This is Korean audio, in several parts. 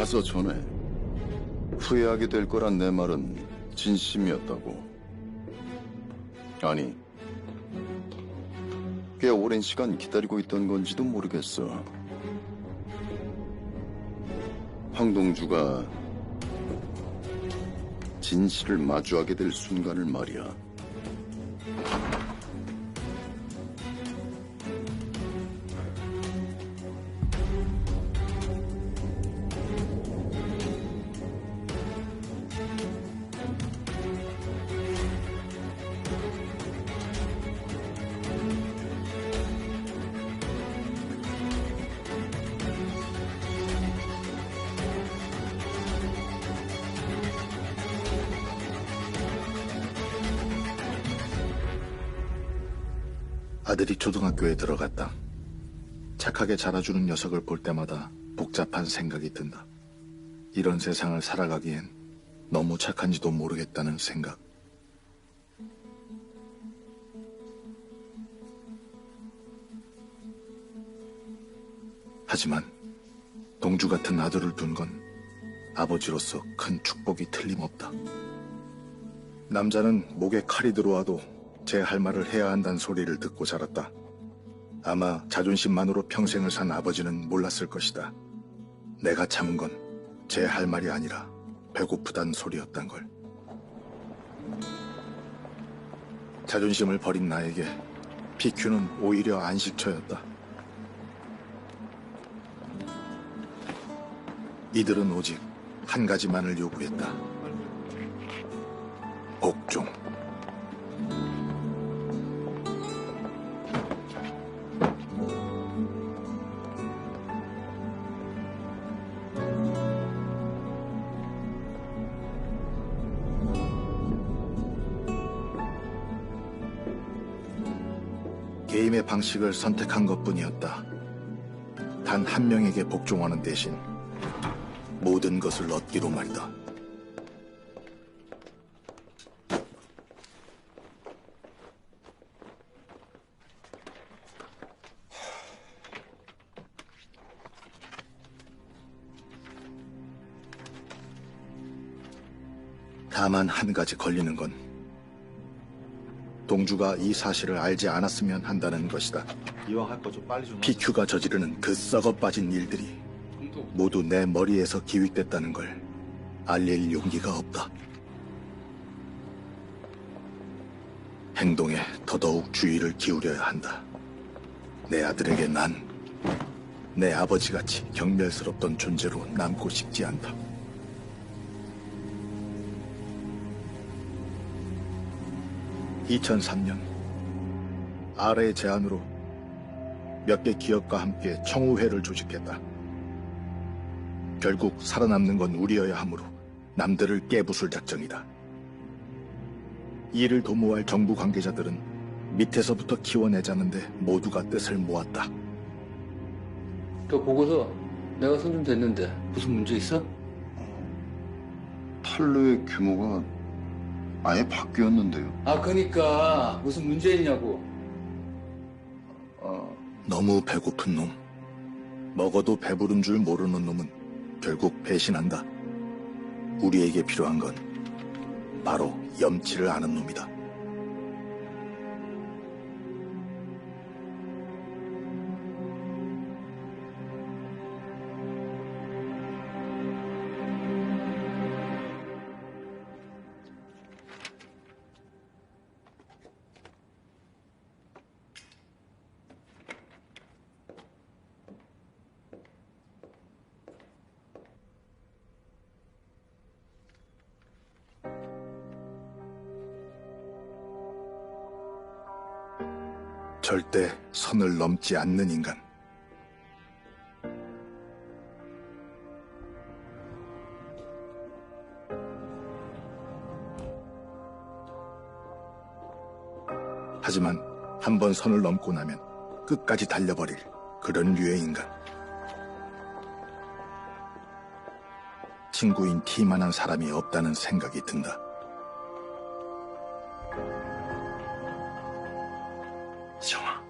가서 전해. 후회하게 될 거란 내 말은 진심이었다고. 아니, 꽤 오랜 시간 기다리고 있던 건지도 모르겠어. 황동주가 진실을 마주하게 될 순간을 말이야. 아들이 초등학교에 들어갔다. 착하게 자라주는 녀석을 볼 때마다 복잡한 생각이 든다. 이런 세상을 살아가기엔 너무 착한지도 모르겠다는 생각. 하지만 동주 같은 아들을 둔 건 아버지로서 큰 축복이 틀림없다. 남자는 목에 칼이 들어와도 제 할 말을 해야 한다는 소리를 듣고 자랐다. 아마 자존심만으로 평생을 산 아버지는 몰랐을 것이다. 내가 참은 건 제 할 말이 아니라 배고프단 소리였단 걸. 자존심을 버린 나에게 PQ는 오히려 안식처였다. 이들은 오직 한 가지만을 요구했다. 복종. 게임의 방식을 선택한 것뿐이었다. 단 한 명에게 복종하는 대신 모든 것을 얻기로 말이다. 다만 한 가지 걸리는 건 동주가 이 사실을 알지 않았으면 한다는 것이다. 이왕 할 거 좀 빨리 좀 PQ가 저지르는 그 썩어 빠진 일들이 모두 내 머리에서 기획됐다는 걸 알릴 용기가 없다. 행동에 더더욱 주의를 기울여야 한다. 내 아들에게 난 내 아버지같이 경멸스럽던 존재로 남고 싶지 않다. (2003년) 아래의 제안으로 몇 개 기업과 함께 청우회를 조직했다. 결국 살아남는 건 우리여야 하므로 남들을 깨부술 작정이다. 이를 도모할 정부 관계자들은 밑에서부터 키워내자는데 모두가 뜻을 모았다. 그 보고서 내가 선정됐는데 무슨 문제 있어? 판로의 규모가 아예 바뀌었는데요. 그러니까 무슨 문제 있냐고. 너무 배고픈 놈, 먹어도 배부른 줄 모르는 놈은 결국 배신한다. 우리에게 필요한 건 바로 염치를 아는 놈이다. 절대 선을 넘지 않는 인간. 하지만 한 번 선을 넘고 나면 끝까지 달려버릴 그런 류의 인간. 친구인 T만한 사람이 없다는 생각이 든다. 정아.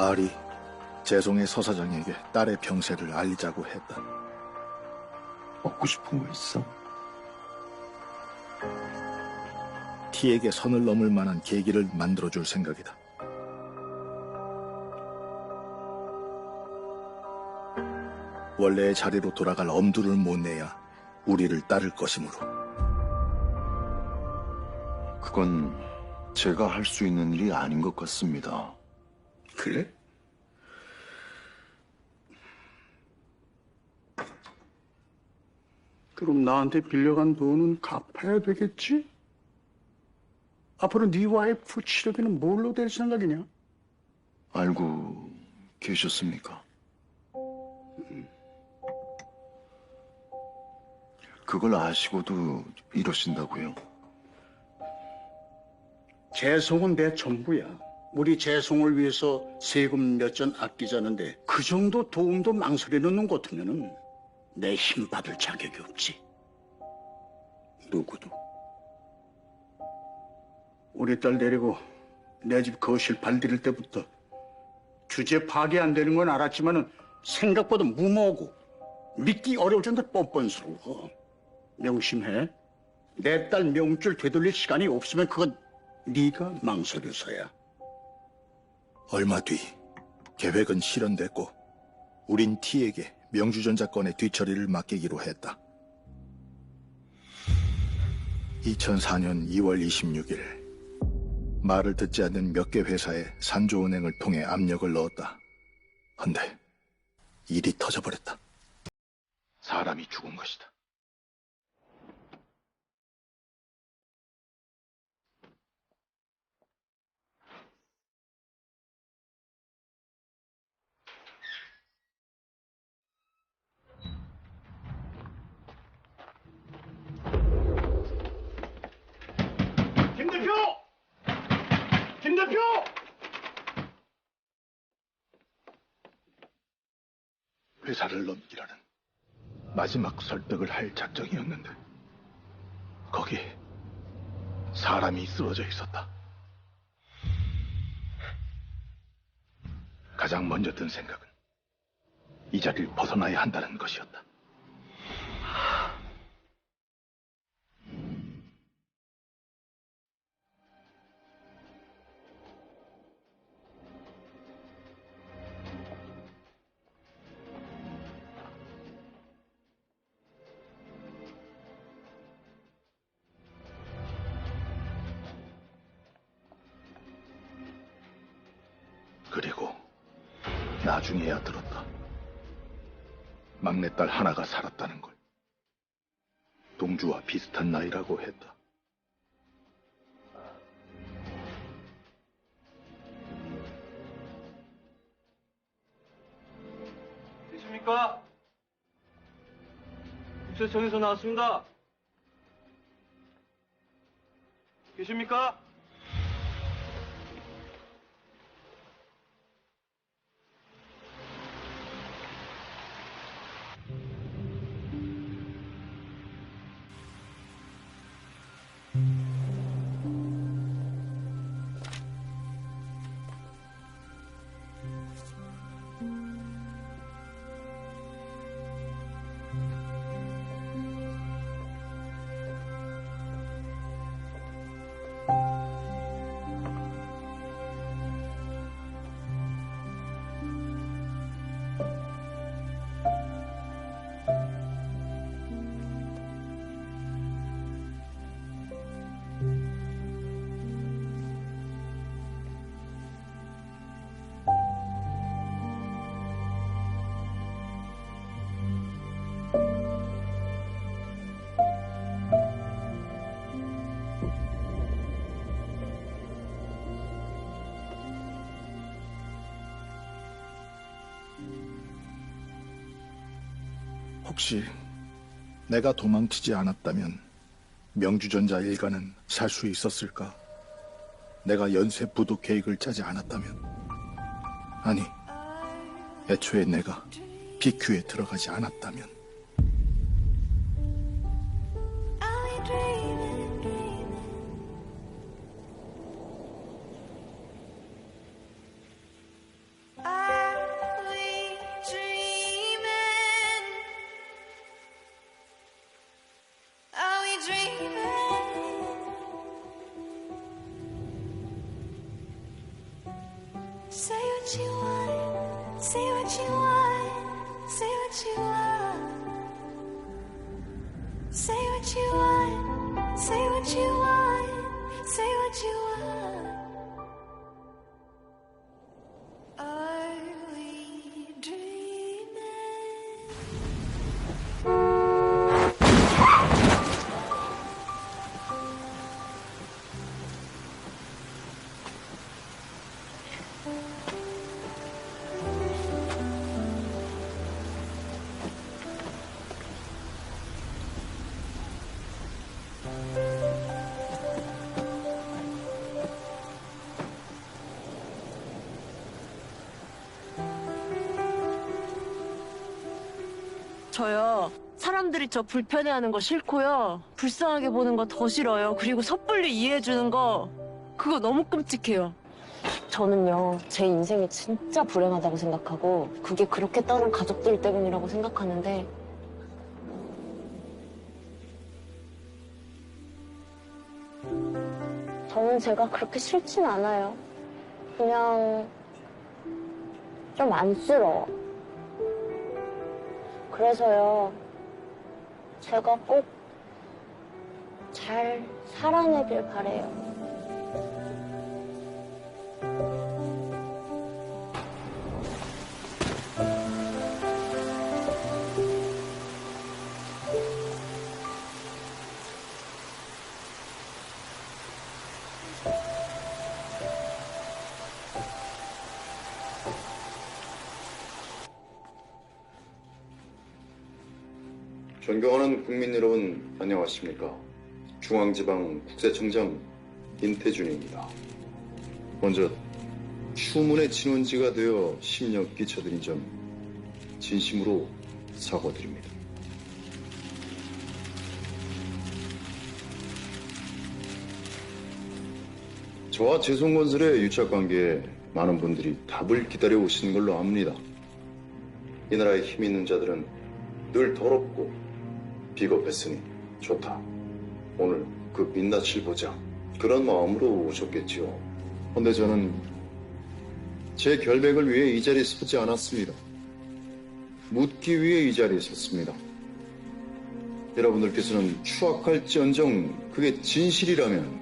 알이 재송의 서사장에게 딸의 병세를 알리자고 했다. 먹고 싶은 거 있어? T에게 선을 넘을 만한 계기를 만들어줄 생각이다. 원래의 자리로 돌아갈 엄두를 못 내야 우리를 따를 것이므로. 그건 제가 할 수 있는 일이 아닌 것 같습니다. 그래? 그럼 나한테 빌려간 돈은 갚아야 되겠지? 앞으로 네 와이프 치료비는 뭘로 될 생각이냐? 알고 계셨습니까? 그걸 아시고도 이러신다고요? 재송은 내 전부야. 우리 재송을 위해서 세금 몇 전 아끼자는데 그 정도 도움도 망설이는 놈 같으면은 내 힘 받을 자격이 없지. 누구도. 우리 딸 데리고 내 집 거실 발디딜 때부터 주제 파악이 안 되는 건 알았지만은 생각보다 무모하고 믿기 어려울 정도로 뻔뻔스러워. 명심해. 내 딸 명줄 되돌릴 시간이 없으면 그건 네가 망설여서야. 얼마 뒤 계획은 실현됐고 우린 T에게 명주전자 건의 뒤처리를 맡기기로 했다. 2004년 2월 26일 말을 듣지 않는 몇 개 회사에 산조은행을 통해 압력을 넣었다. 헌데 일이 터져버렸다. 사람이 죽은 것이다. 김 대표! 김 대표! 회사를 넘기라는 마지막 설득을 할 작정이었는데 거기에 사람이 쓰러져 있었다. 가장 먼저 든 생각은 이 자리를 벗어나야 한다는 것이었다. 그리고 나중에야 들었다. 막내딸 하나가 살았다는 걸. 동주와 비슷한 나이라고 했다. 계십니까? 국세청에서 나왔습니다. 계십니까? 혹시 내가 도망치지 않았다면 명주전자 일가는 살 수 있었을까? 내가 연쇄 부도 계획을 짜지 않았다면, 아니, 애초에 내가 BQ에 들어가지 않았다면. what you want, say what you want, say what you want. Say what you want, say what you want, say what you want. Are we dreaming? 저요. 사람들이 저 불편해하는 거 싫고요. 불쌍하게 보는 거 더 싫어요. 그리고 섣불리 이해해주는 거 그거 너무 끔찍해요. 저는요. 제 인생이 진짜 불행하다고 생각하고 그게 그렇게 떠난 가족들 때문이라고 생각하는데 저는 제가 그렇게 싫진 않아요. 그냥 좀 안쓰러워. 그래서요, 제가 꼭 잘 살아내길 바래요. 존경하는 국민 여러분, 안녕하십니까? 중앙지방국세청장 임태준입니다. 먼저 추문의 진원지가 되어 심려 끼쳐드린 점 진심으로 사과드립니다. 저와 재송건설의 유착관계에 많은 분들이 답을 기다려 오시는 걸로 압니다. 이 나라에 힘 있는 자들은 늘 더럽고 비겁했으니 좋다. 오늘 그 민낯을 보자. 그런 마음으로 오셨겠지요. 그런데 저는 제 결백을 위해 이 자리에 서지 않았습니다. 묻기 위해 이 자리에 섰습니다. 여러분들께서는 추악할지언정 그게 진실이라면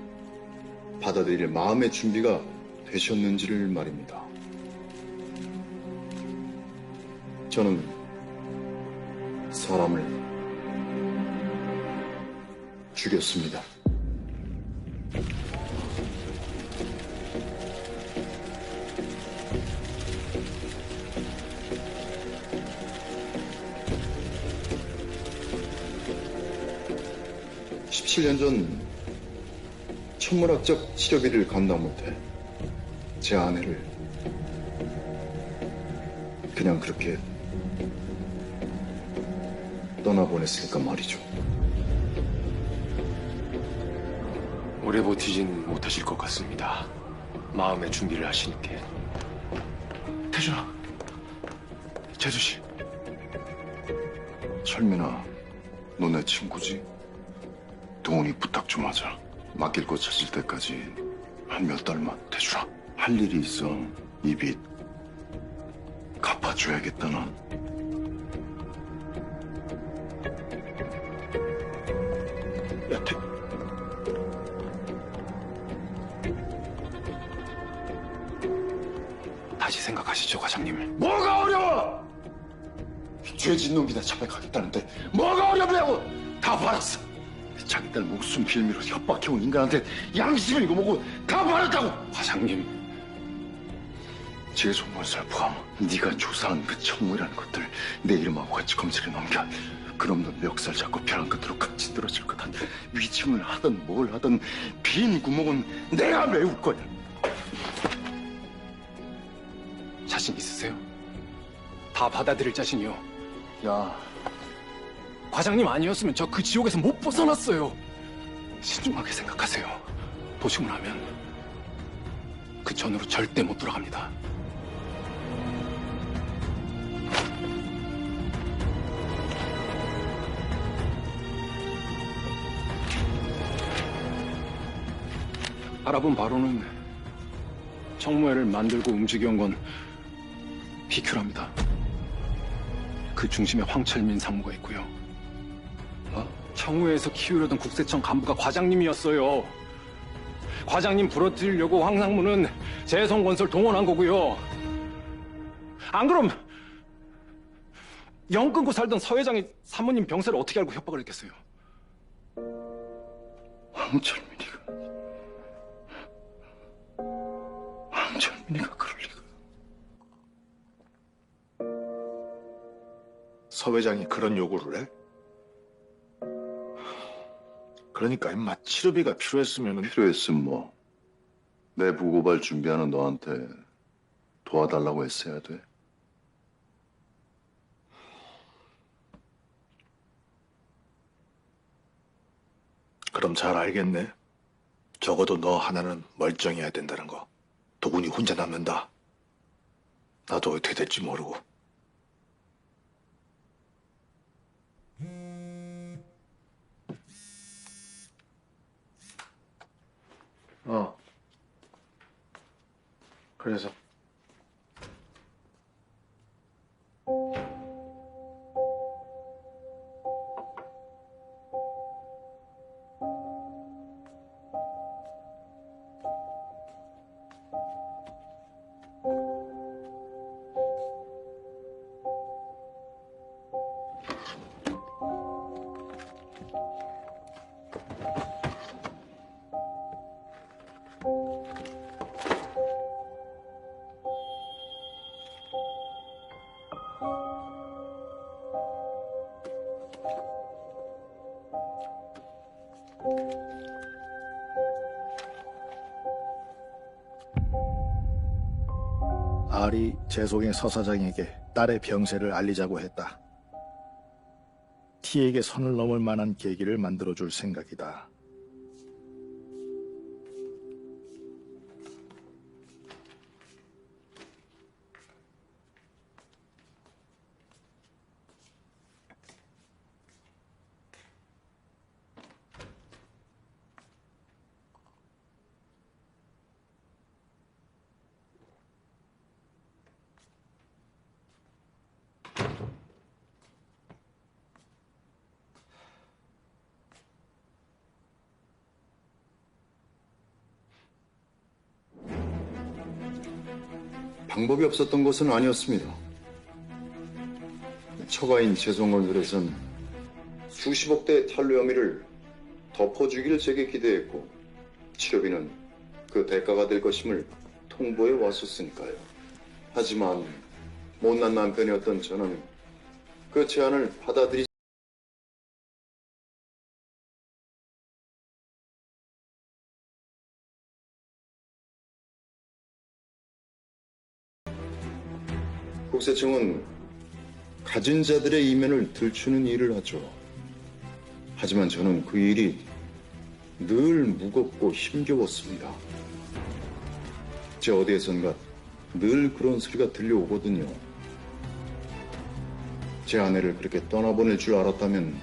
받아들일 마음의 준비가 되셨는지를 말입니다. 저는 사람을 죽였습니다. (17년) 전 천문학적 치료비를 감당 못해 제 아내를 그냥 그렇게 떠나보냈으니까 말이죠. 오래 버티진 못하실 것 같습니다. 마음의 준비를 하시니까. 태준아, 재수씨. 철민아, 너 내 친구지? 동훈이 부탁 좀 하자. 맡길 거 찾을 때까지 한 몇 달만. 태준아, 할 일이 있어. 이 빚 갚아줘야겠다, 난. 야, 다시 생각하시죠, 과장님. 뭐가 어려워? 죄진 놈이나 자백하겠다는데 뭐가 어렵냐고! 다 받았어. 자기 딸 목숨 빌미로 협박해온 인간한테 양심을 이고 뭐고 다 받았다고! 과장님, 재송건설 포함 네가 조사한 그 청문이라는 것들 내 이름하고 같이 검찰에 넘겨. 그럼 너 멱살 잡고 벼랑 끝으로 같이 늘어질 거다. 위증을 하든 뭘 하든 빈 구멍은 내가 메울 거야. 자신 있으세요? 다 받아들일 자신이요. 야, 과장님 아니었으면 저 그 지옥에서 못 벗어났어요. 신중하게 생각하세요. 도식을 하면 그 전으로 절대 못 돌아갑니다. 알아본 바로는 청무회를 만들고 움직여온 건 TQ랍니다. 그 중심에 황철민 상무가 있고요. 청우에서 키우려던 국세청 간부가 과장님이었어요. 과장님 부러뜨리려고 황 상무는 재성건설 동원한 거고요. 안 그럼 영 끊고 살던 서 회장이 사모님 병세를 어떻게 알고 협박을 했겠어요? 황철민이가 그럴 리가. 서 회장이 그런 요구를 해? 그러니까 임마 치료비가 필요했으면은 필요했으면 뭐 내 부고발 준비하는 너한테 도와달라고 했어야 돼. 그럼 잘 알겠네. 적어도 너 하나는 멀쩡해야 된다는 거. 도군이 혼자 남는다. 나도 어떻게 될지 모르고. 그래서 알이 재송의 서 사장에게 딸의 병세를 알리자고 했다. T에게 선을 넘을 만한 계기를 만들어줄 생각이다. 방법이 없었던 것은 아니었습니다. 처가인 재성건설에선 수십억 대의 탄로 혐의를 덮어주기를 제게 기대했고 치료비는 그 대가가 될 것임을 통보해 왔었으니까요. 하지만 못난 남편이었던 저는 그 제안을 받아들이지 국세청은 가진 자들의 이면을 들추는 일을 하죠. 하지만 저는 그 일이 늘 무겁고 힘겨웠습니다. 제 어디에선가 늘 그런 소리가 들려오거든요. 제 아내를 그렇게 떠나보낼 줄 알았다면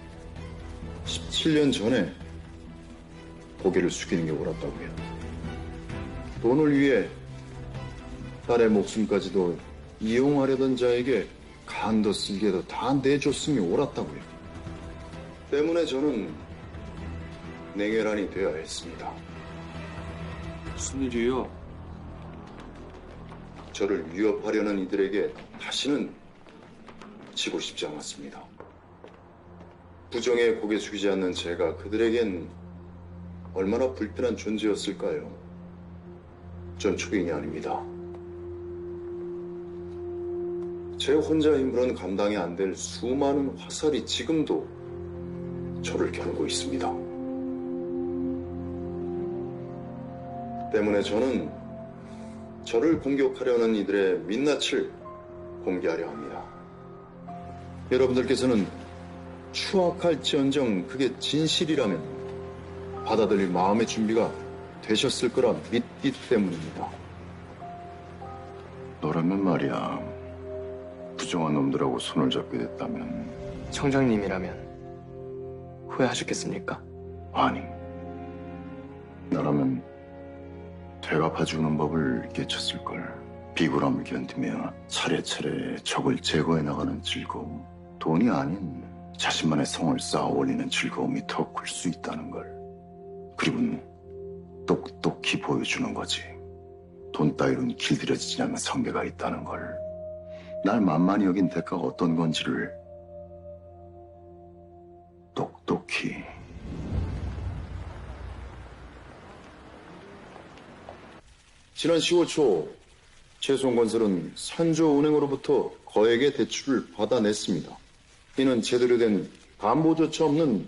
17년 전에 고개를 숙이는 게 옳았다고요. 돈을 위해 딸의 목숨까지도 이용하려던 자에게 간도 쓸개도 다 내줬음이 옳았다고요. 때문에 저는 냉혈한이 되어야 했습니다. 무슨 일이에요? 저를 위협하려는 이들에게 다시는 지고 싶지 않았습니다. 부정에 고개 숙이지 않는 제가 그들에겐 얼마나 불편한 존재였을까요? 전 초인이 아닙니다. 제 혼자 힘으로는 감당이 안 될 수많은 화살이 지금도 저를 겨누고 있습니다. 때문에 저는 저를 공격하려는 이들의 민낯을 공개하려 합니다. 여러분들께서는 추악할지언정 그게 진실이라면 받아들일 마음의 준비가 되셨을 거라 믿기 때문입니다. 너라면 말이야. 부정한 놈들하고 손을 잡게 됐다면 청장님이라면 후회하셨겠습니까? 아니 나라면 되갚아주는 법을 깨쳤을걸. 비굴함을 견디며 차례차례 적을 제거해 나가는 즐거움, 돈이 아닌 자신만의 성을 쌓아 올리는 즐거움이 더 클 수 있다는 걸, 그리고는 똑똑히 보여주는 거지. 돈 따위로는 길들여지지 않는 성계가 있다는 걸, 날 만만히 여긴 대가가 어떤 건지를 똑똑히. 지난 10월 초 최송건설은 산조은행으로부터 거액의 대출을 받아냈습니다. 이는 제대로 된 담보조차 없는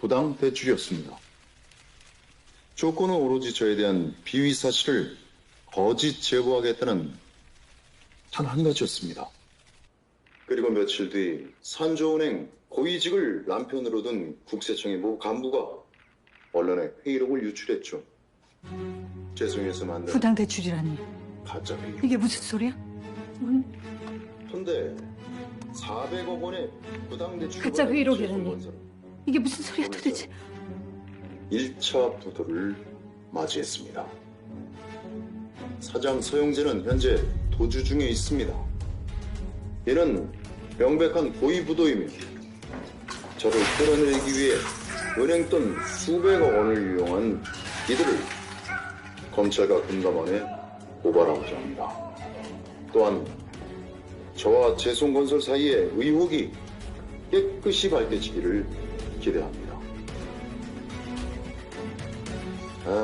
부당 대출이었습니다. 조건은 오로지 저에 대한 비위 사실을 거짓 제보하겠다는 단 한 가지였습니다. 그리고 며칠 뒤 산조은행 고위직을 남편으로 둔 국세청의 모 간부가 언론에 회의록을 유출했죠. 죄송해서 만든 부당 대출이라니. 가짜 회의록. 이게 무슨 소리야? 현대 400억 원의 부당 대출을 가짜 받은 회의록이라니. 최송건설은 이게 무슨 소리야 도대체? 1차 부도를 맞이했습니다. 사장 서영재는 현재 도주 중에 있습니다. 이는 명백한 고의부도이며 저를 끌어내리기 위해 은행 돈 수백억 원을 이용한 이들을 검찰과 금감원에 고발하고자 합니다. 또한 저와 재송건설 사이의 의혹이 깨끗이 밝혀지기를 기대합니다.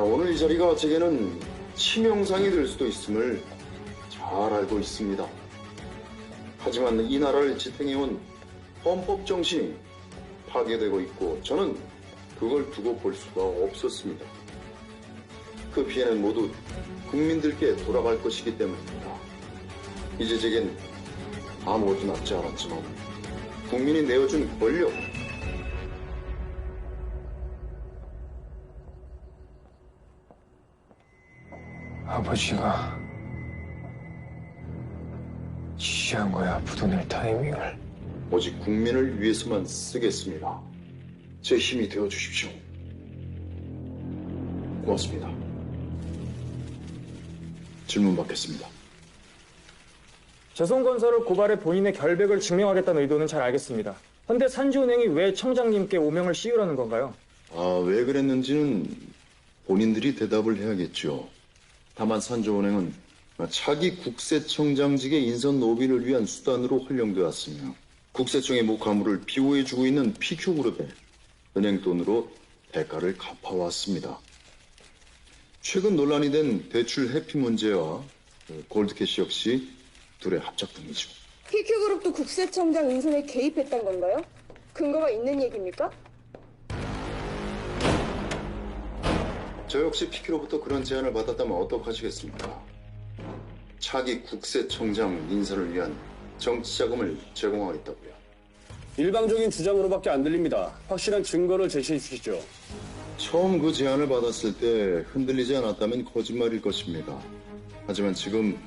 오늘 이 자리가 제게는 치명상이 될 수도 있음을 잘 알고 있습니다. 하지만 이 나라를 지탱해온 헌법 정신이 파괴되고 있고 저는 그걸 두고 볼 수가 없었습니다. 그 피해는 모두 국민들께 돌아갈 것이기 때문입니다. 이제 제겐 아무것도 남지 않았지만 국민이 내어준 권력, 아버지가 지시한 거야, 부도낼 타이밍을. 오직 국민을 위해서만 쓰겠습니다. 제 힘이 되어주십시오. 고맙습니다. 질문 받겠습니다. 재송건설을 고발해 본인의 결백을 증명하겠다는 의도는 잘 알겠습니다. 그런데 산지은행이 왜 청장님께 오명을 씌우라는 건가요? 왜 그랬는지는 본인들이 대답을 해야겠죠. 다만 산조은행은 차기 국세청장직의 인선 노비를 위한 수단으로 활용되었으며 국세청의 모 가물을 비호해주고 있는 PQ그룹에 은행 돈으로 대가를 갚아왔습니다. 최근 논란이 된 대출 회피 문제와 골드캐시 역시 둘의 합작등이죠. PQ그룹도 국세청장 인선에 개입했던 건가요? 근거가 있는 얘기입니까? 저 역시 PQ로부터 그런 제안을 받았다면 어떡하시겠습니까? 차기 국세청장 인선을 위한 정치자금을 제공하겠다고요. 일방적인 주장으로밖에 안 들립니다. 확실한 증거를 제시해 주시죠. 처음 그 제안을 받았을 때 흔들리지 않았다면 거짓말일 것입니다. 하지만 지금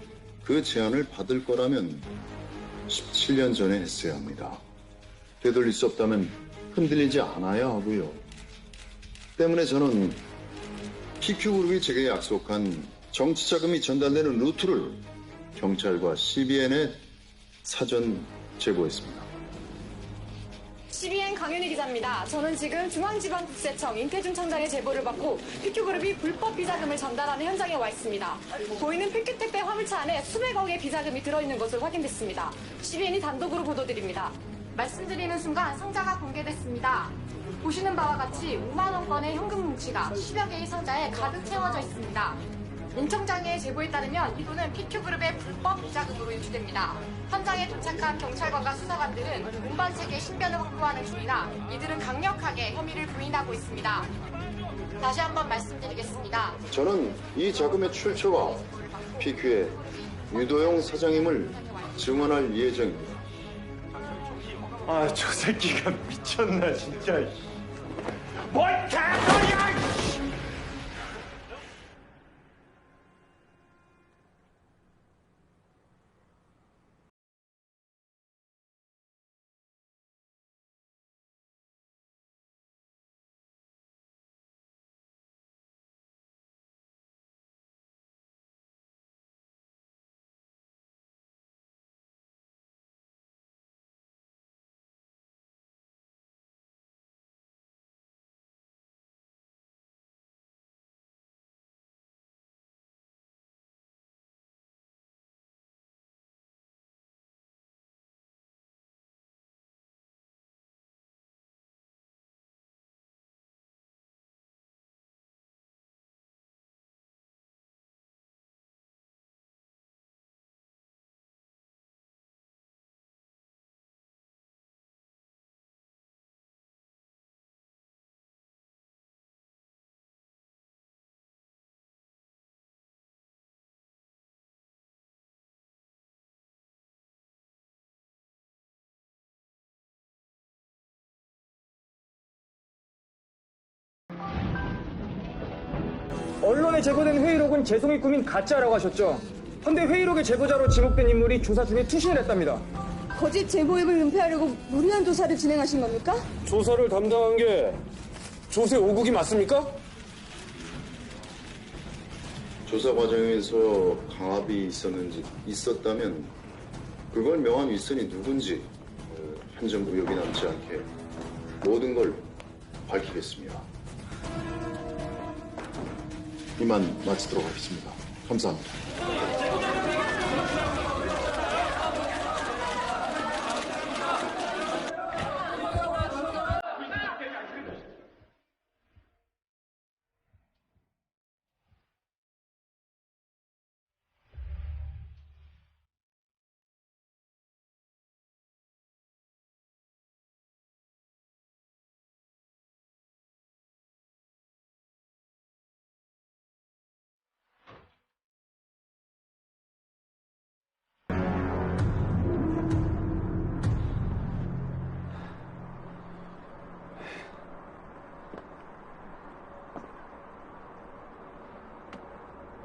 그 제안을 받을 거라면 17년 전에 했어야 합니다. 되돌릴 수 없다면 흔들리지 않아야 하고요. 때문에 저는 PQ그룹이 제게 약속한 정치자금이 전달되는 루트를 경찰과 CBN에 사전 제보했습니다. CBN 강윤희 기자입니다. 저는 지금 중앙지방국세청 임태준 청장의 제보를 받고 PQ그룹이 불법 비자금을 전달하는 현장에 와 있습니다. 보이는 PQ택배 화물차 안에 수백억의 비자금이 들어있는 것으로 확인됐습니다. CBN이 단독으로 보도드립니다. 말씀드리는 순간 상자가 공개됐습니다. 보시는 바와 같이 5만 원권의 현금 뭉치가 10여 개의 상자에 가득 채워져 있습니다. 임 청장의 제보에 따르면 이 돈은 PQ그룹의 불법 비자금으로 유출됩니다. 현장에 도착한 경찰관과 수사관들은 운반책의 신변을 확보하는 중이라 이들은 강력하게 혐의를 부인하고 있습니다. 다시 한번 말씀드리겠습니다. 저는 이 자금의 출처가 PQ의 유도영 사장임을 증언할 예정입니다. 저 새끼가 미쳤나 진짜. 뭘 개소리야! 언론에 제보된 회의록은 재송이 꾸민 가짜라고 하셨죠. 헌데 회의록의 제보자로 지목된 인물이 조사 중에 투신을 했답니다. 거짓 제보입을 은폐하려고 무리한 조사를 진행하신 겁니까? 조사를 담당한 게 조세 5국이 맞습니까? 조사 과정에서 강압이 있었다면 그걸 명한 윗선이 누군지 한 점 의혹이 남지 않게 모든 걸 밝히겠습니다. 이만 마치도록 하겠습니다. 감사합니다.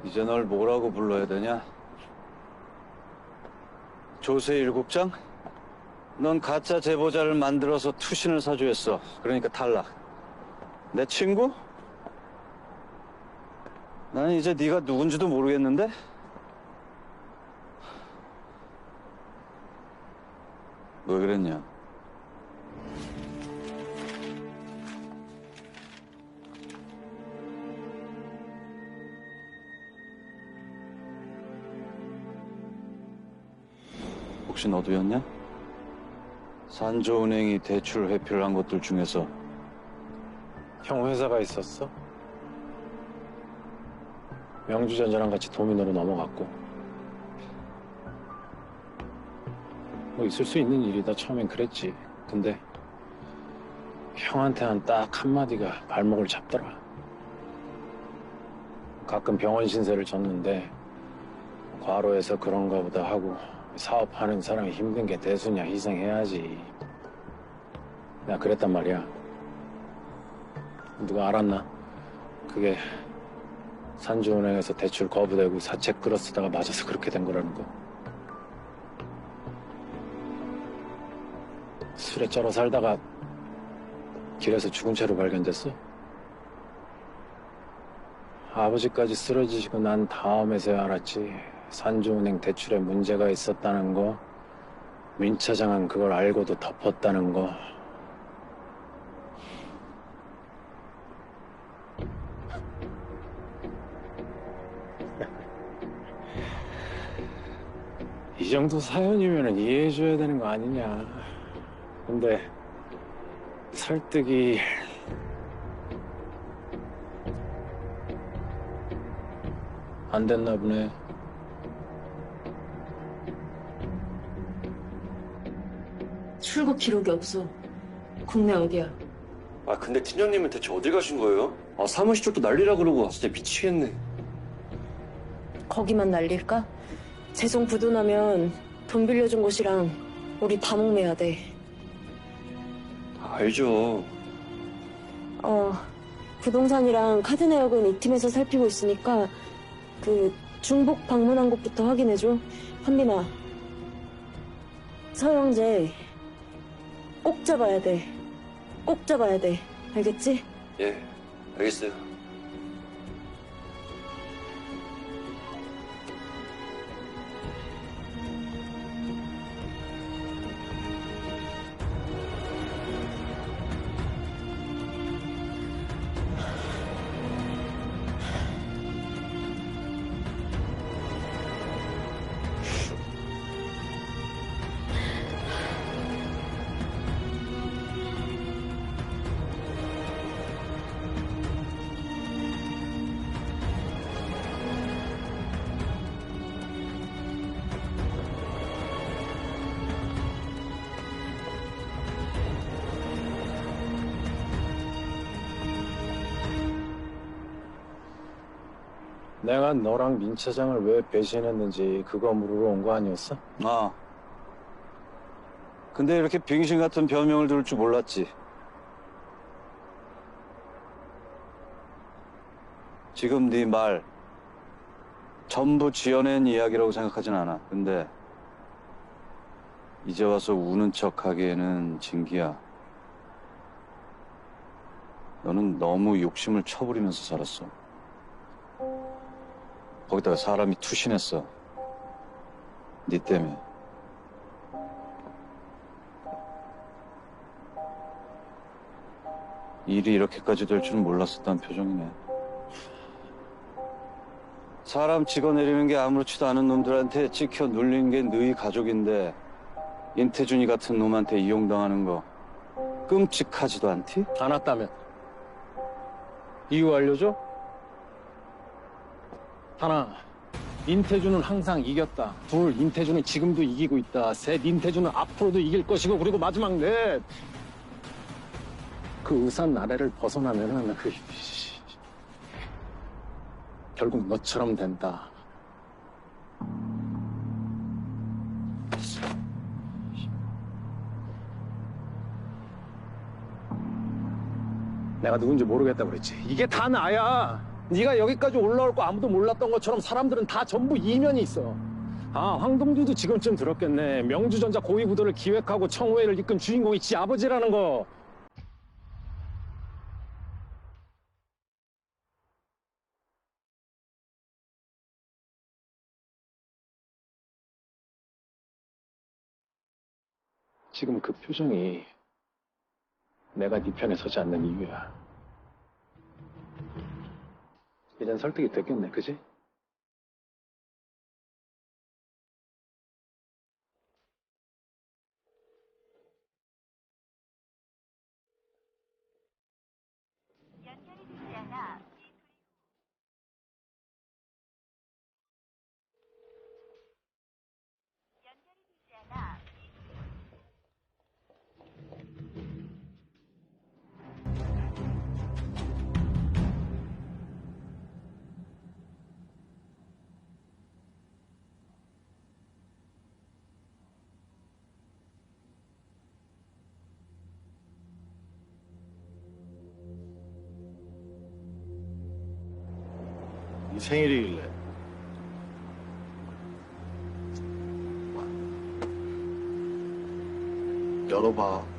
이제 널 뭐라고 불러야 되냐? 조세 일국장? 넌 가짜 제보자를 만들어서 투신을 사주했어. 그러니까 탈락. 내 친구? 나는 이제 네가 누군지도 모르겠는데? 왜 그랬냐? 혹시 너도였냐? 산조은행이 대출 회피를 한 것들 중에서 형 회사가 있었어? 명주전자랑 같이 도미노로 넘어갔고 뭐 있을 수 있는 일이다. 처음엔 그랬지. 근데 형한테 한 딱 한마디가 발목을 잡더라. 가끔 병원 신세를 졌는데 과로해서 그런가 보다 하고 사업하는 사람이 힘든 게 대수냐. 희생해야지. 내가 그랬단 말이야. 누가 알았나? 그게 산주은행에서 대출 거부되고 사채 끌어쓰다가 맞아서 그렇게 된 거라는 거. 술에 쩔어 살다가 길에서 죽은 채로 발견됐어. 아버지까지 쓰러지시고 난 다음에서야 알았지. 산주은행 대출에 문제가 있었다는 거, 민 차장은 그걸 알고도 덮었다는 거. 이 정도 사연이면 이해해줘야 되는 거 아니냐. 근데 설득이 안 됐나 보네. 출국 기록이 없어. 국내 어디야? 아 근데 팀장님은 대체 어디 가신 거예요? 아 사무실 쪽도 난리라 그러고 진짜 미치겠네. 거기만 날릴까? 재송 부도나면 돈 빌려준 곳이랑 우리 다 목매야 돼. 알죠. 부동산이랑 카드 내역은 이 팀에서 살피고 있으니까 그 중복 방문한 곳부터 확인해줘. 한빈아, 서영재 꼭 잡아야 돼. 꼭 잡아야 돼. 알겠지? 예, 알겠어요. 내가 너랑 민 차장을 왜 배신했는지 그거 물으러 온 거 아니었어? 아. 근데 이렇게 빙신 같은 변명을 들을 줄 몰랐지. 지금 네 말 전부 지어낸 이야기라고 생각하진 않아. 근데 이제 와서 우는 척하기에는 진기야. 너는 너무 욕심을 쳐부리면서 살았어. 거기다가 사람이 투신했어. 네 때문에. 일이 이렇게까지 될 줄은 몰랐었다는 표정이네. 사람 찍어내리는 게 아무렇지도 않은 놈들한테 찍혀 눌린 게 너희 가족인데 인태준이 같은 놈한테 이용당하는 거 끔찍하지도 않디? 안 왔다면? 이유 알려줘? 하나, 인태준은 항상 이겼다. 둘, 인태준은 지금도 이기고 있다. 셋, 인태준은 앞으로도 이길 것이고. 그리고 마지막 넷, 그 의산 나래를 벗어나면은 결국 너처럼 된다. 내가 누군지 모르겠다고 그랬지. 이게 다 나야. 네가 여기까지 올라올 거 아무도 몰랐던 것처럼 사람들은 다 전부 이면이 있어. 아, 황동주도 지금쯤 들었겠네. 명주전자 고위부도를 기획하고 청호회를 이끈 주인공이 지 아버지라는 거. 지금 그 표정이 내가 네 편에 서지 않는 이유야. 이젠 설득이 됐겠네, 그지? 네 생일이길래. 열어봐.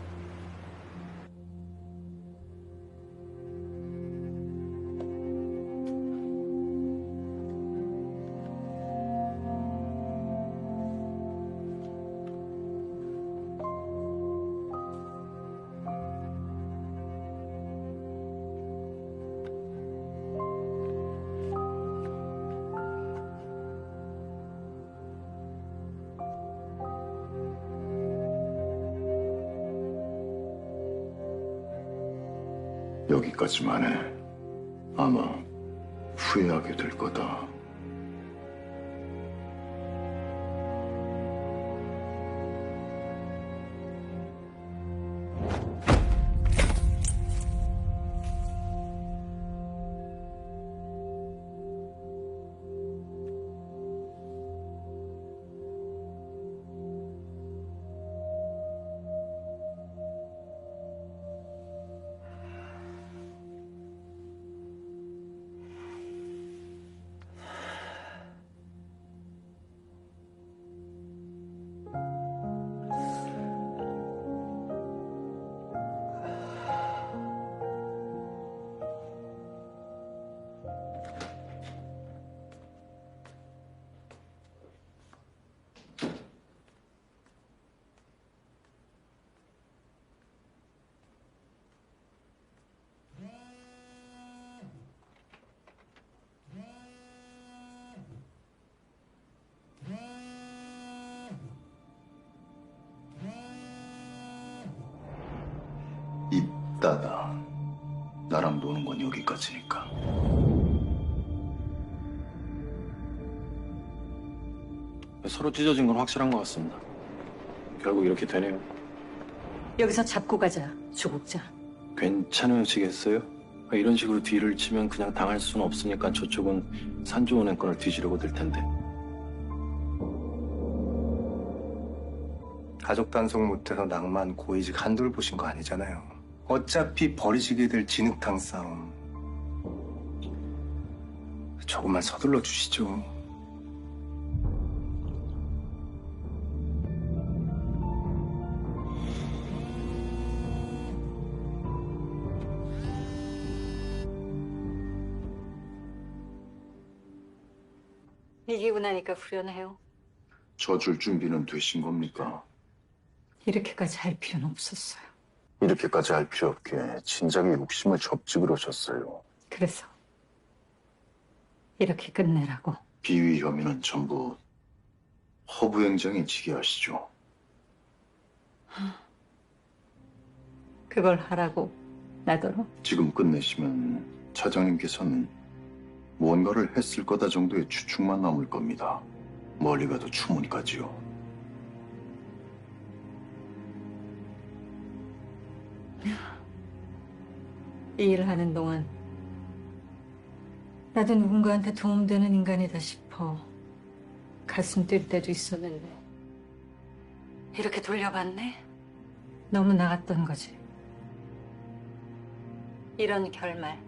여기까지만 해. 아마 후회하게 될 거다. 이따다. 나랑 노는 건 여기까지니까. 서로 찢어진 건 확실한 것 같습니다. 결국 이렇게 되네요. 여기서 잡고 가자, 조국장. 괜찮으시겠어요? 이런 식으로 뒤를 치면 그냥 당할 수는 없으니까 저쪽은 산조은행 건을 뒤지려고 들 텐데. 가족 단속 못해서 낭만 고위직 한둘 보신 거 아니잖아요. 어차피 버리시게 될 진흙탕 싸움. 조금만 서둘러 주시죠. 이기고 나니까 후련해요. 져줄 준비는 되신 겁니까? 이렇게까지 할 필요는 없었어요. 이렇게까지 할 필요 없게 진작에 욕심을 접지 그러셨어요. 그래서 이렇게 끝내라고. 비위 혐의는 전부 허브 행정에 지게 하시죠. 그걸 하라고 나더러. 지금 끝내시면 차장님께서는 뭔가를 했을 거다 정도의 추측만 남을 겁니다. 멀리 가도 추문까지요. 이 일을 하는 동안 나도 누군가한테 도움되는 인간이다 싶어 가슴 뛸 때도 있었는데 이렇게 돌려봤네? 너무 나갔던 거지. 이런 결말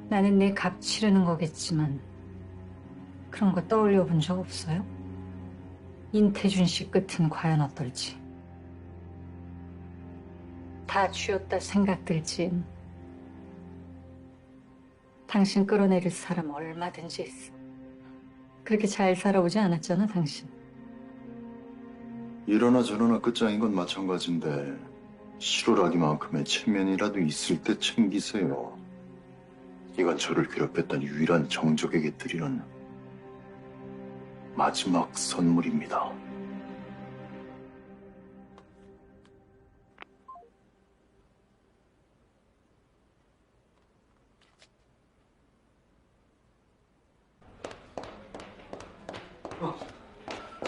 나는 내 값 치르는 거겠지만 그런 거 떠올려 본 적 없어요? 인태준 씨 끝은 과연 어떨지. 다 쥐었다 생각 들지. 당신 끌어내릴 사람 얼마든지 있어. 그렇게 잘 살아오지 않았잖아, 당신. 이러나 저러나 끝장인 건 마찬가지인데 실오라기만큼의 체면이라도 있을 때 챙기세요. 이건 저를 괴롭혔던 유일한 정적에게 드리는 마지막 선물입니다.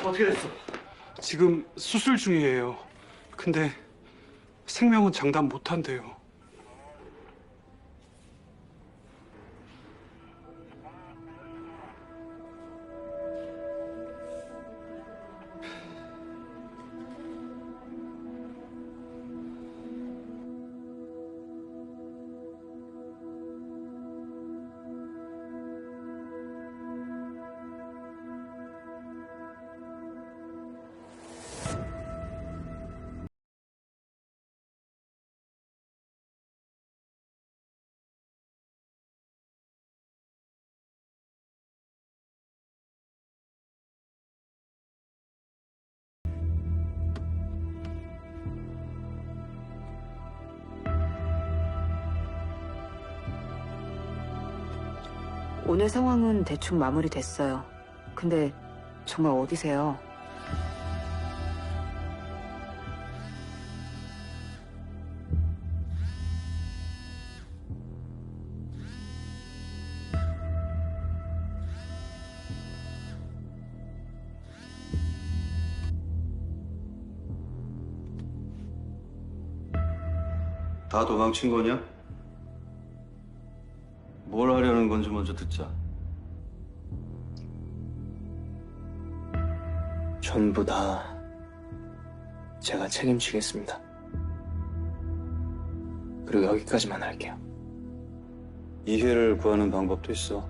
어떻게 됐어? 지금 수술 중이에요. 근데 생명은 장담 못 한대요. 오늘 상황은 대충 마무리됐어요. 근데 정말 어디세요? 다 도망친 거냐? 뭘 하려는 건지 먼저 듣자. 전부 다 제가 책임지겠습니다. 그리고 여기까지만 할게요. 이해를 구하는 방법도 있어.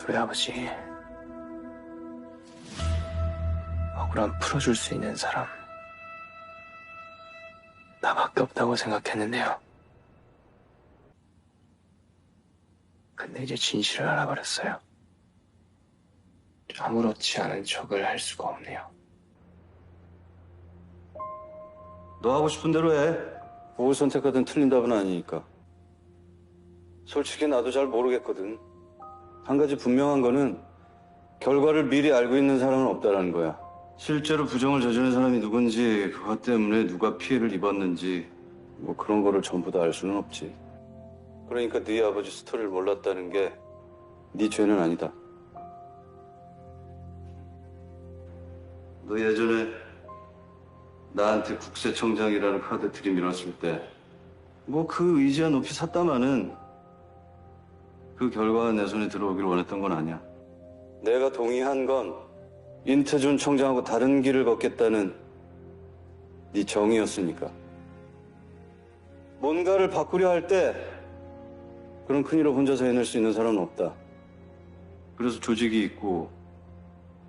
우리 아버지 억울함 풀어줄 수 있는 사람 나밖에 없다고 생각했는데요. 근데 이제 진실을 알아버렸어요. 아무렇지 않은 척을 할 수가 없네요. 너 하고 싶은 대로 해. 뭘 선택하든 틀린 답은 아니니까. 솔직히 나도 잘 모르겠거든. 한 가지 분명한 거는 결과를 미리 알고 있는 사람은 없다라는 거야. 실제로 부정을 저지른 사람이 누군지, 그것 때문에 누가 피해를 입었는지 뭐 그런 거를 전부 다 알 수는 없지. 그러니까 네 아버지 스토리를 몰랐다는 게 네 죄는 아니다. 너 예전에 나한테 국세청장이라는 카드 들이밀었을 때 뭐 그 의지와 높이 샀다마는 그 결과가 내 손에 들어오길 원했던 건 아니야. 내가 동의한 건 인태준 청장하고 다른 길을 걷겠다는 네 정의였으니까. 뭔가를 바꾸려 할 때 그런 큰 일을 혼자서 해낼 수 있는 사람은 없다. 그래서 조직이 있고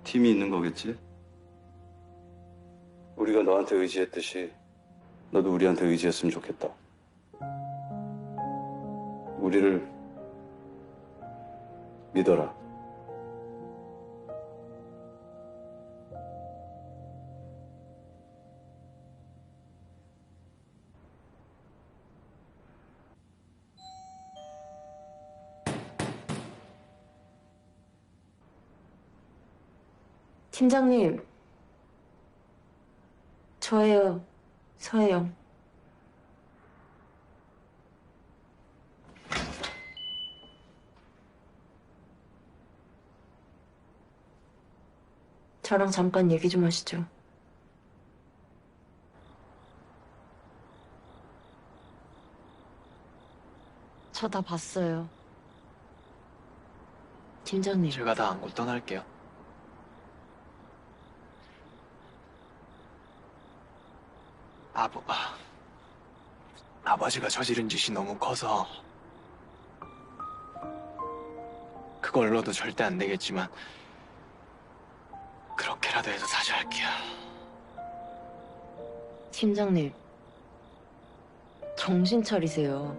팀이 있는 거겠지? 우리가 너한테 의지했듯이 너도 우리한테 의지했으면 좋겠다. 우리를 믿어라. 팀장님, 저예요, 서혜영. 저랑 잠깐 얘기 좀 하시죠. 저 다 봤어요. 팀장님. 제가 다 안고 떠날게요. 아버지가 저지른 짓이 너무 커서 그걸로도 절대 안 되겠지만 그렇게라도 해서 사죄할게요. 팀장님, 정신 차리세요.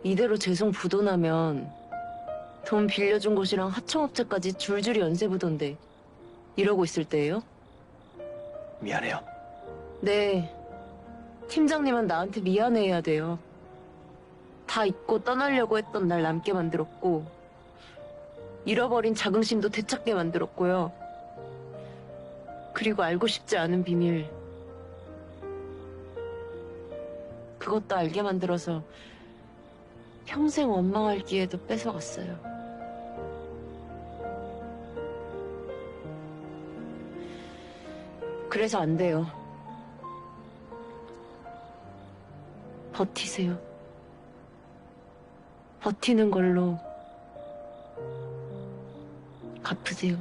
이대로 재송 부도나면 돈 빌려준 곳이랑 하청업체까지 줄줄이 연세 부던데 이러고 있을 때예요? 미안해요. 네, 팀장님은 나한테 미안해해야 돼요. 다 잊고 떠나려고 했던 날 남게 만들었고 잃어버린 자긍심도 되찾게 만들었고요. 그리고 알고 싶지 않은 비밀, 그것도 알게 만들어서 평생 원망할 기회도 뺏어갔어요. 그래서 안 돼요. 버티세요. 버티는 걸로 갚으세요.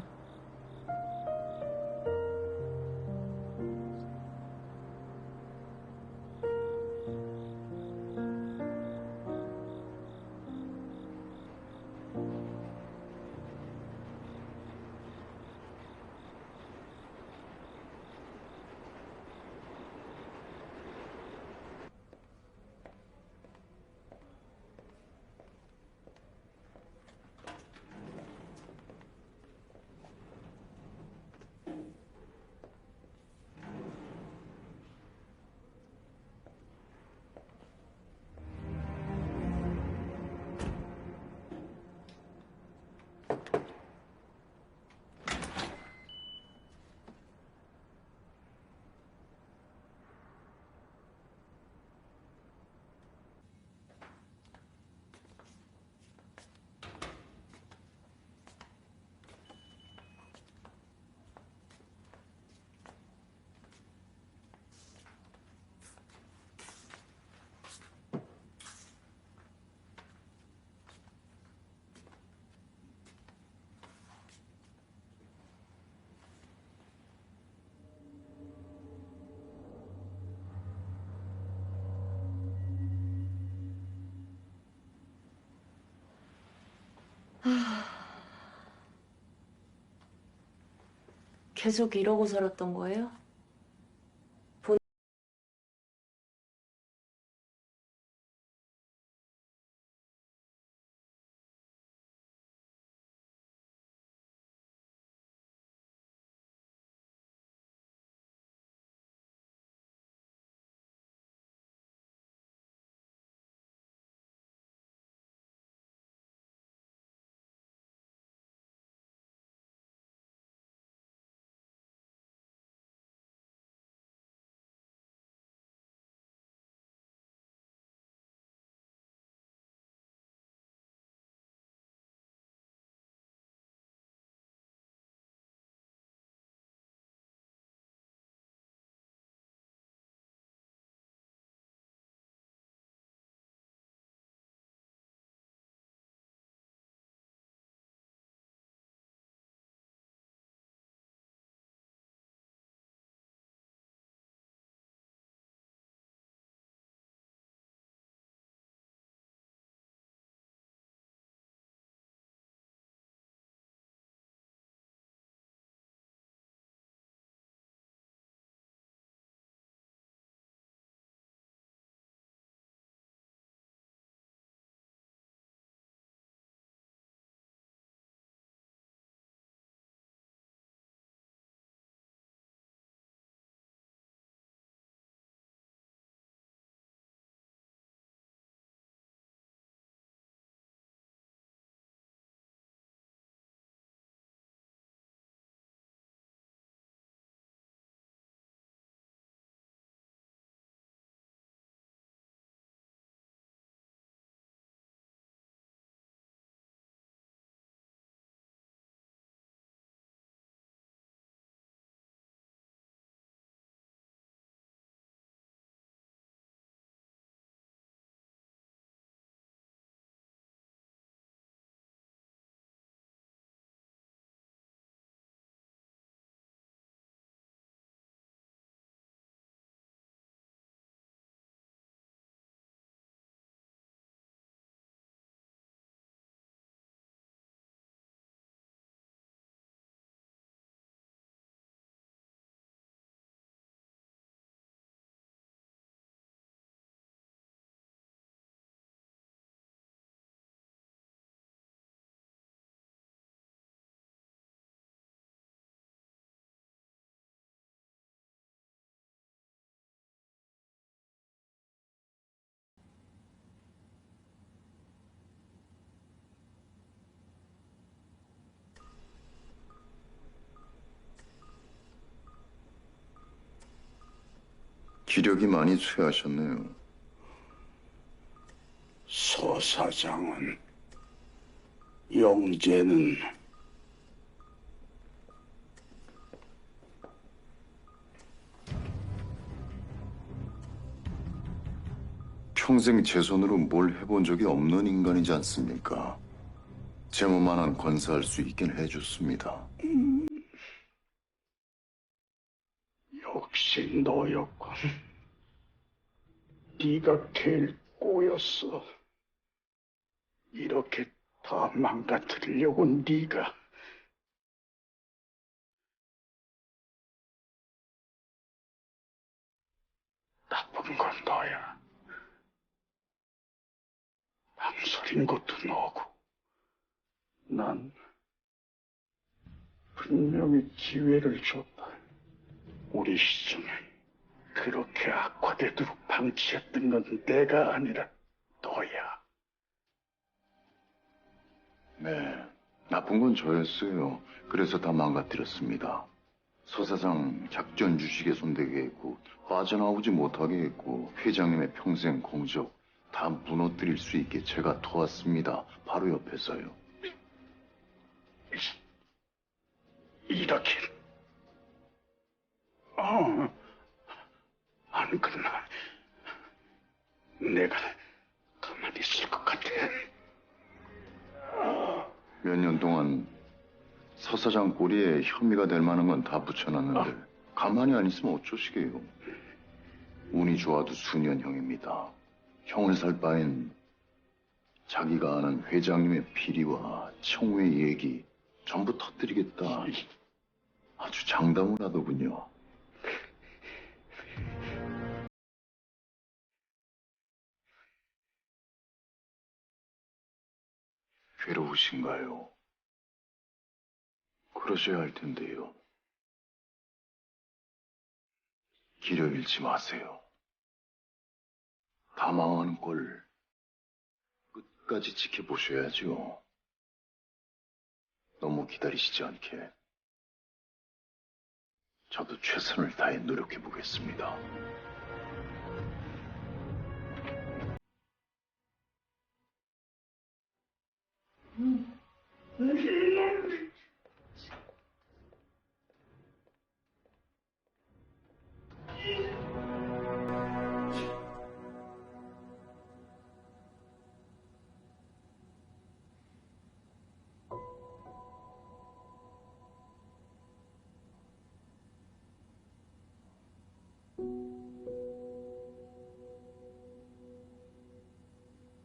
계속 이러고 살았던 거예요? 기력이 많이 쇠하셨네요. 서 사장은, 영재는 평생 제 손으로 뭘 해본 적이 없는 인간이지 않습니까? 제 몸 하나는 건사할 수 있긴 해줬습니다. 역시 너였군. 네가 제일 꼬였어. 이렇게 다 망가뜨리려고 네가. 나쁜 건 너야. 망설인 것도 너고. 난 분명히 기회를 줬다. 우리 시점을 그렇게 악화되도록 방치했던 건 내가 아니라 너야. 네, 나쁜 건 저였어요. 그래서 다 망가뜨렸습니다. 서 사장 작전 주식에 손대게 했고 빠져나오지 못하게 했고 회장님의 평생 공적 다 무너뜨릴 수 있게 제가 도왔습니다. 바로 옆에서요. 이렇게 안 그러나 내가 가만히 있을 것 같아. 몇 년 동안 서 사장 꼬리에 혐의가 될 만한 건 다 붙여놨는데 가만히 안 있으면 어쩌시게요. 운이 좋아도 수년형입니다. 형을 살 바엔 자기가 아는 회장님의 비리와 청우의 얘기 전부 터뜨리겠다. 아주 장담을 하더군요. 괴로우신가요? 그러셔야 할 텐데요. 기력 잃지 마세요. 다 망하는 걸 끝까지 지켜보셔야죠. 너무 기다리시지 않게. 저도 최선을 다해 노력해 보겠습니다.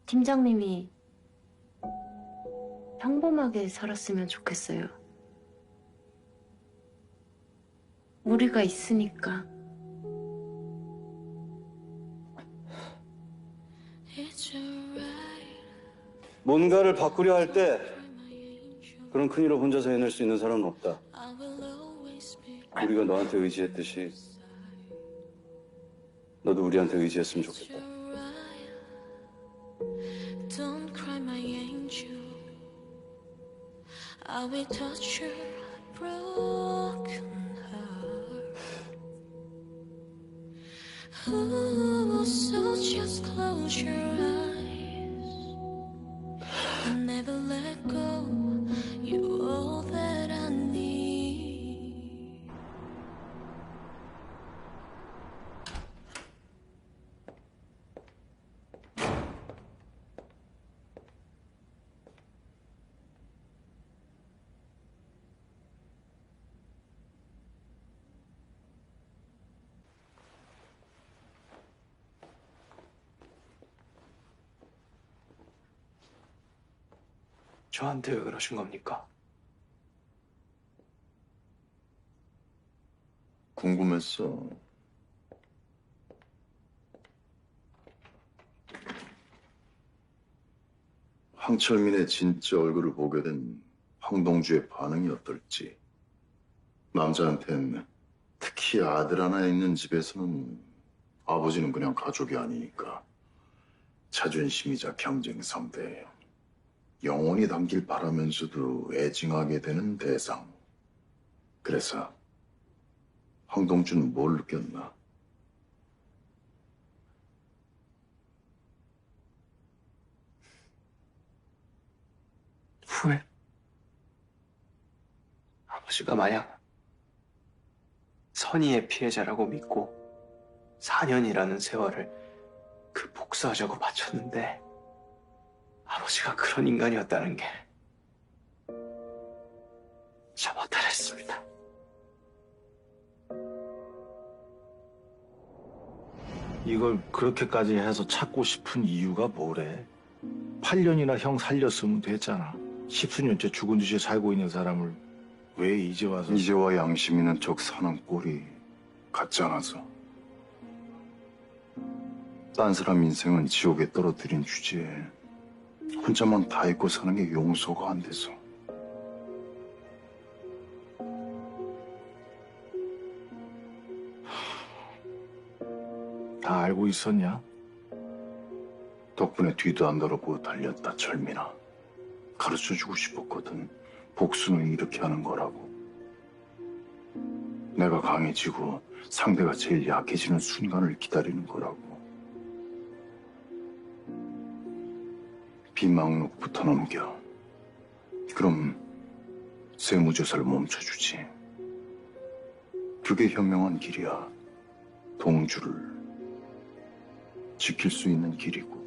팀장님이 평범하게 살았으면 좋겠어요. 우리가 있으니까. 뭔가를 바꾸려 할 때 그런 큰 일을 혼자서 해낼 수 있는 사람은 없다. 우리가 너한테 의지했듯이 너도 우리한테 의지했으면 좋겠다. Don't cry, my angel. I will touch your broken heart. Ooh, so just close your eyes and never let go. You're all that I need. 저한테 왜 그러신 겁니까? 궁금했어. 황철민의 진짜 얼굴을 보게 된 황동주의 반응이 어떨지. 남자한텐 특히 아들 하나 있는 집에서는 아버지는 그냥 가족이 아니니까 자존심이자 경쟁 상대예요. 영원히 담길 바라면서도 애증하게 되는 대상. 그래서 황동주는 뭘 느꼈나? 후회. 아버지가 만약 선의의 피해자라고 믿고 4년이라는 세월을 그 복수하자고 바쳤는데 아버지가 그런 인간이었다는 게 참 허탈했습니다. 이걸 그렇게까지 해서 찾고 싶은 이유가 뭐래? 8년이나 형 살렸으면 됐잖아. 10수년째 죽은 듯이 살고 있는 사람을 왜 이제 와서... 이제와 양심 있는 척 사는 꼴이 같지 않아서. 딴 사람 인생은 지옥에 떨어뜨린 주제에 혼자만 다 잊고 사는 게 용서가 안 돼서. 다 알고 있었냐? 덕분에 뒤도 안 돌아보고 달렸다, 철민아. 가르쳐주고 싶었거든. 복수는 이렇게 하는 거라고. 내가 강해지고 상대가 제일 약해지는 순간을 기다리는 거라고. 비망록부터 넘겨. 그럼 세무조사를 멈춰주지. 그게 현명한 길이야. 동주를 지킬 수 있는 길이고.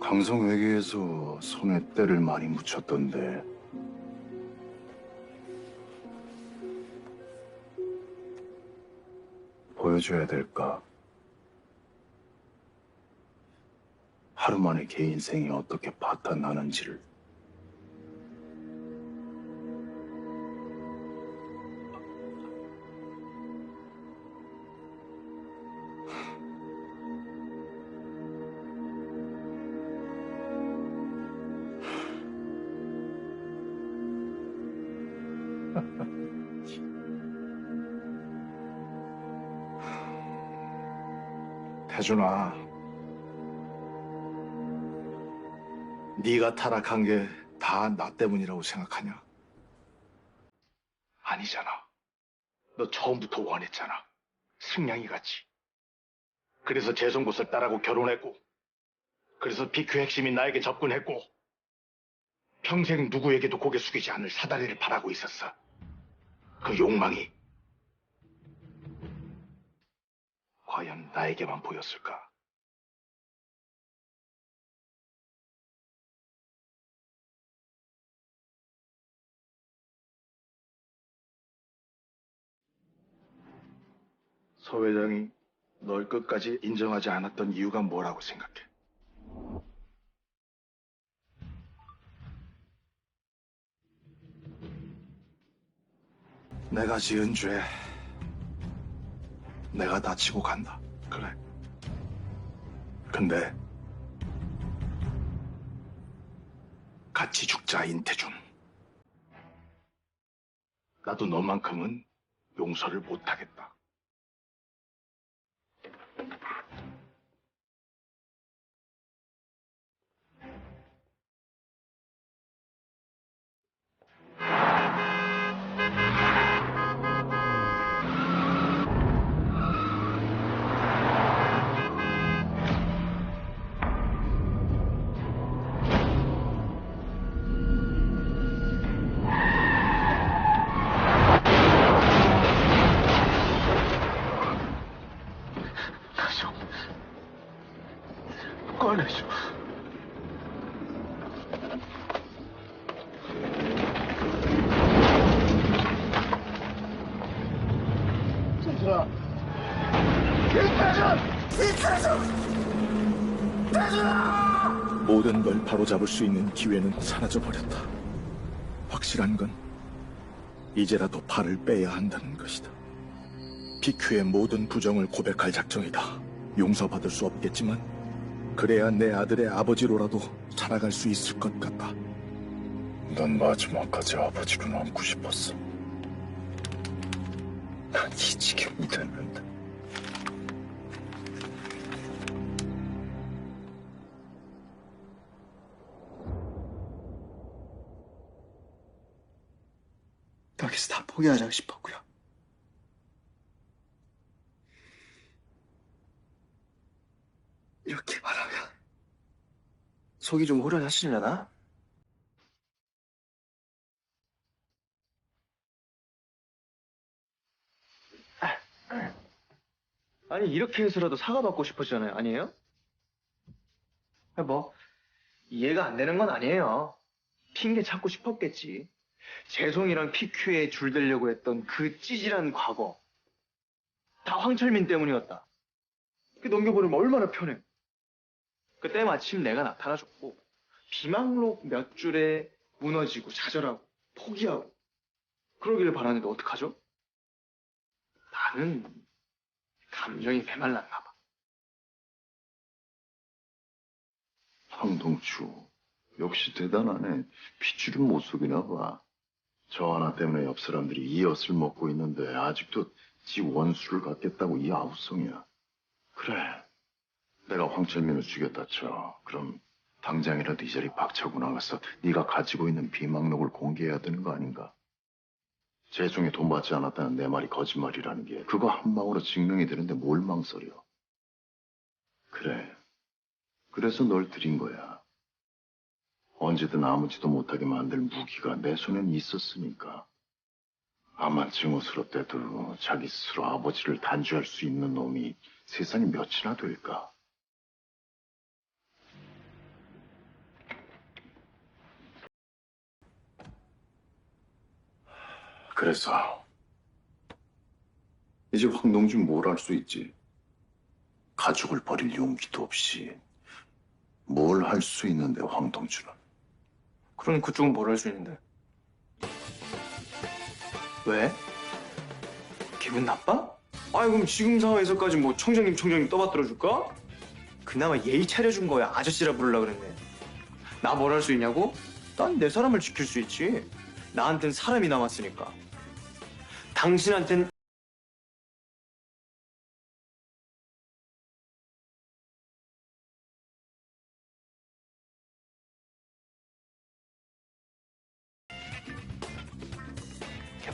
강성 외계에서 손에 때를 많이 묻혔던데 보여줘야 될까? 하루 만에 걔 인생이 어떻게 파탄나는지를. 태준아, 네가 타락한 게 다 나 때문이라고 생각하냐? 아니잖아. 너 처음부터 원했잖아. 승냥이 같이. 그래서 재성 곳을 딸하고 결혼했고, 그래서 BQ 핵심인 나에게 접근했고, 평생 누구에게도 고개 숙이지 않을 사다리를 바라고 있었어. 그 욕망이 과연 나에게만 보였을까? 서 회장이 널 끝까지 인정하지 않았던 이유가 뭐라고 생각해? 내가 지은 죄, 내가 다치고 간다. 그래. 근데 같이 죽자, 인태준. 나도 너만큼은 용서를 못하겠다. 꺼내줘. 태준아! 이태준! 태준아! 모든 걸 바로잡을 수 있는 기회는 사라져버렸다. 확실한 건 이제라도 팔을 빼야 한다는 것이다. BQ의 모든 부정을 고백할 작정이다. 용서받을 수 없겠지만 그래야 내 아들의 아버지로라도 살아갈 수 있을 것 같다. 난 마지막까지 아버지로 남고 싶었어. 난 이 지경이 됐는데. 여기서 다 포기하자 싶었고요. 이렇게 말하면 속이 좀 후련하시려나? 아니 이렇게 해서라도 사과받고 싶었잖아요, 아니에요? 뭐 이해가 안 되는 건 아니에요. 핑계 찾고 싶었겠지. 재송이랑 PQ에 줄대려고 했던 그 찌질한 과거 다 황철민 때문이었다. 그 넘겨버리면 얼마나 편해. 그때 마침 내가 나타나줬고 비망록 몇 줄에 무너지고 좌절하고 포기하고 그러기를 바라는데 어떡하죠? 나는 감정이 메말랐나 봐. 황동주, 역시 대단하네. 핏줄은 못 속이나 봐. 저 하나 때문에 옆 사람들이 이 엿을 먹고 있는데 아직도 지 원수를 갖겠다고 이 아우성이야. 그래, 내가 황철민을 죽였다 쳐. 그럼 당장이라도 이 자리 박차고 나가서 네가 가지고 있는 비망록을 공개해야 되는 거 아닌가? 재송이 돈 받지 않았다는 내 말이 거짓말이라는 게 그거 한 방으로 증명이 되는데 뭘 망설여. 그래, 그래서 널 들인 거야. 언제든 아무지도 못하게 만들 무기가 내 손엔 있었으니까. 아마 증오스럽대도 자기 스스로 아버지를 단죄할 수 있는 놈이 세상에 몇이나 될까? 그래서 이제 황동주 뭘 할 수 있지? 가족을 버릴 용기도 없이 뭘 할 수 있는데 황동주는? 그럼 그쪽은 뭘 할 수 있는데? 왜? 기분 나빠? 아이 그럼 지금 상황에서까지 뭐 청장님 떠받들어 줄까? 그나마 예의 차려준 거야. 아저씨라 부르려 그랬네. 나 뭘 할 수 있냐고? 난 내 사람을 지킬 수 있지. 나한텐 사람이 남았으니까. 당신한텐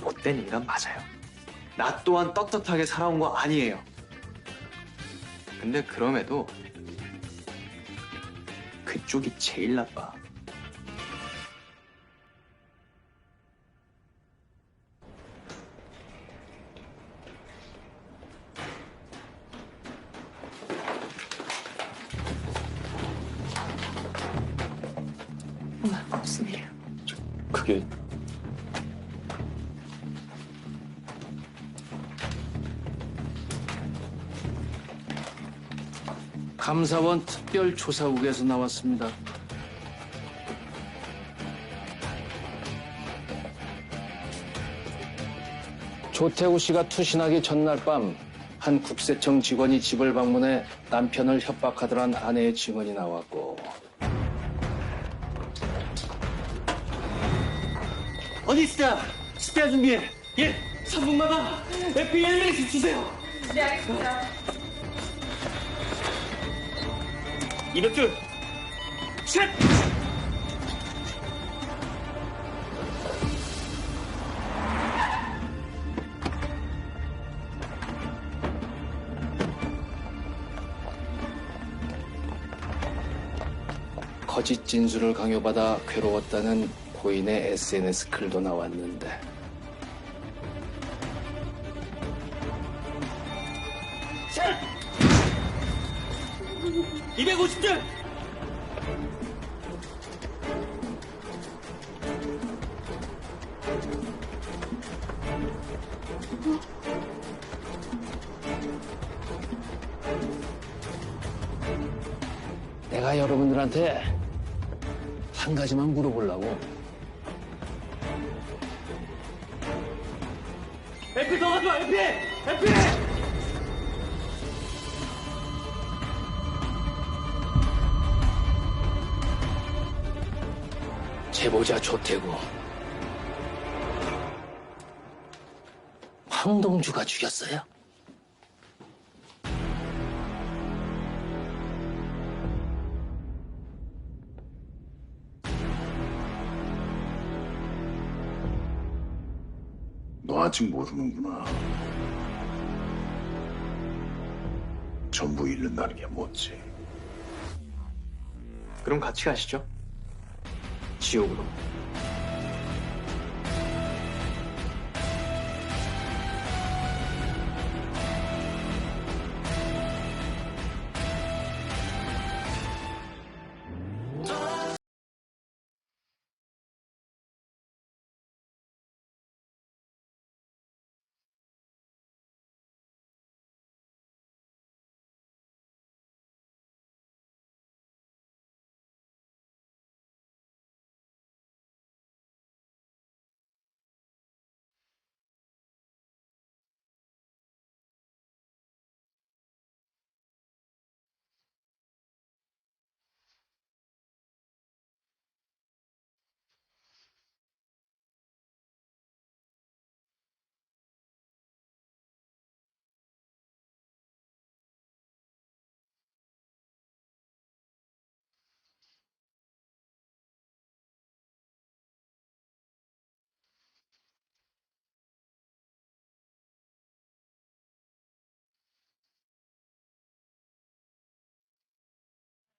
못된 인간 맞아요. 나 또한 떳떳하게 살아온 거 아니에요. 근데 그럼에도 그쪽이 제일 나빠. 무슨 일이야? 그게 감사원 특별조사국에서 나왔습니다. 조태우 씨가 투신하기 전날 밤 한 국세청 직원이 집을 방문해 남편을 협박하더란 아내의 증언이 나왔고 어디 있어? 스페어 준비해. 예, 3분마다 FBI 주세요. 네, 알겠습니다. 200줄. 셋! 거짓 진술을 강요받아 괴로웠다는 고인의 SNS 글도 나왔는데 250줄! 내가 여러분들한테 한 가지만 물어보려고. MP 더 가져와, MP! MP! 제보자 조태구 황동주가 죽였어요? 너 아직 모르는구나. 전부 잃는다는 게 뭔지. 그럼 같이 가시죠. 지옥으로.